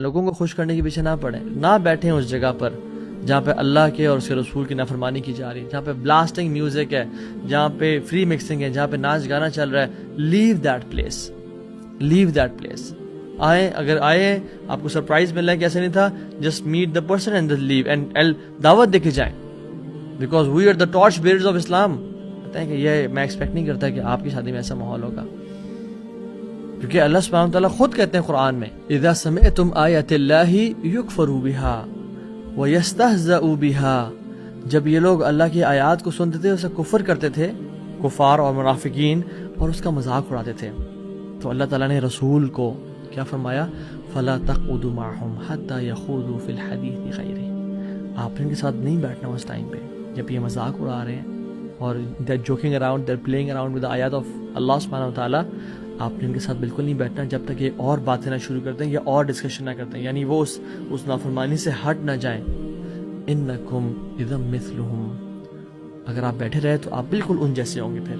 لوگوں کو خوش کرنے کے پیچھے نہ پڑیں، نہ بیٹھیں اس جگہ پر جہاں پہ اللہ کے اور اس کے رسول کی نافرمانی کی جا رہی ہے، جہاں پہ بلاسٹنگ میوزک ہے، جہاں پہ فری مکسنگ ہے، جہاں پہ ناچ گانا چل رہا ہے. Leave that place, leave that place. آئیں، اگر آئے آپ کو سرپرائز مل رہا ہے کہ ایسا نہیں تھا، just meet the person and leave and دعوت دے کے جائیں، because we are the torch bearers of Islam. بتائیں کہ یہ میں ایکسپیکٹ نہیں کرتا کہ آپ کی شادی میں ایسا ماحول ہوگا، کیونکہ اللہ سبحانہ وتعالیٰ خود کہتے ہیں قرآن میں اذا سمعتم آیات اللہ یکفر بها ویستہزأ بها، جب یہ لوگ اللہ کی آیات کو سنتے تھے اسے کفر کرتے تھے، کفار اور منافقین، اور اس کا مذاق اڑاتے تھے، تو اللہ تعالیٰ نے رسول کو کیا فرمایا؟ فلا تقعدوا معهم حتى يخوضوا في الحديث غيره، آپ ان کے ساتھ نہیں بیٹھنا اس ٹائم پہ جب یہ مذاق اڑا رہے ہیں اور they're joking around, they're playing around with the ayat of Allah subhanahu wa ta'ala. آپ نے ان کے ساتھ بالکل نہیں بیٹھنا جب تک یہ اور باتیں نہ شروع کرتے ہیں یا اور ڈسکشن نہ کرتے ہیں، یعنی وہ اس نافرمانی سے ہٹ نہ جائیں. انکم اذا مثلہم، اگر آپ بیٹھے رہے تو آپ بالکل ان جیسے ہوں گے. پھر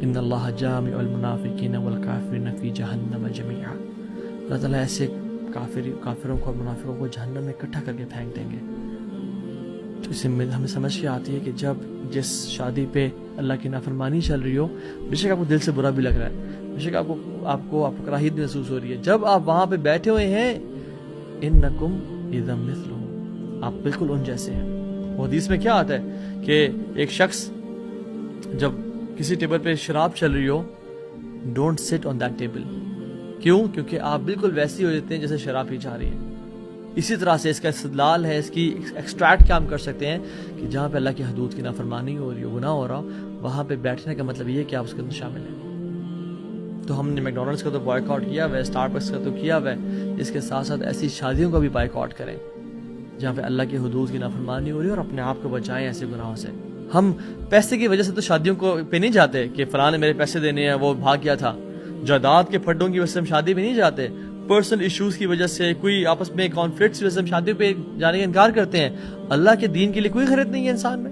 ان اللہ جامع المنافقین والکافرین فی جہنم جمیعا، اللہ تعالیٰ ایسے کافروں کو اور منافقوں کو جہنم میں اکٹھا کر کے پھینک دیں گے. تو اس سے ہمیں سمجھ کے آتی ہے کہ جب جس شادی پہ اللہ کی نافرمانی چل رہی ہو، بے شک آپ کو دل سے برا بھی لگ رہا ہے، بے شک آپ کو کراہیت محسوس ہو رہی ہے، جب آپ وہاں پہ بیٹھے ہوئے ہیں انکم اذا مثلہم، آپ بالکل ان جیسے ہیں. وہ حدیث میں کیا آتا ہے کہ ایک شخص جب کسی ٹیبل پہ شراب چل رہی ہو، ڈونٹ سٹ آن دیٹ ٹیبل. کیوں؟ کیونکہ آپ بالکل ویسی ہو جاتے ہیں جیسے شراب پی جا رہی ہے. اسی طرح سے اس کا استدلال ہے، اس کی ایکسٹریکٹ کیا ہم کر سکتے ہیں کہ جہاں پہ اللہ کی حدود کی نافرمانی ہو رہی ہو، گناہ ہو رہا ہو، وہاں پہ بیٹھنے کا مطلب یہ ہے کہ آپ اس کے اندر شامل ہیں. تو ہم نے میکڈونلڈس کا تو بائیک آؤٹ کیا ہوا ہے، اسٹار بکس کا تو کیا ہوا ہے، اس کے ساتھ ساتھ ایسی شادیوں کا بھی بائیک آؤٹ کریں جہاں پہ اللہ کی حدود کی نافرمانی ہو رہی ہے، اور اپنے آپ کو بچائیں ایسے گناہوں سے. ہم پیسے کی وجہ سے تو شادیوں کو پہ نہیں جاتے کہ فلاں نے میرے پیسے دینے ہیں، وہ بھاگ گیا تھا. جائیداد کے پھڈوں کی وجہ سے ہم شادی پہ نہیں جاتے، پرسنل ایشوز کی وجہ سے، کوئی آپس میں کانفلکٹس کی وجہ سے ہم شادی پہ جانے کا انکار کرتے ہیں. اللہ کے دین کے لیے کوئی خرید نہیں ہے انسان میں.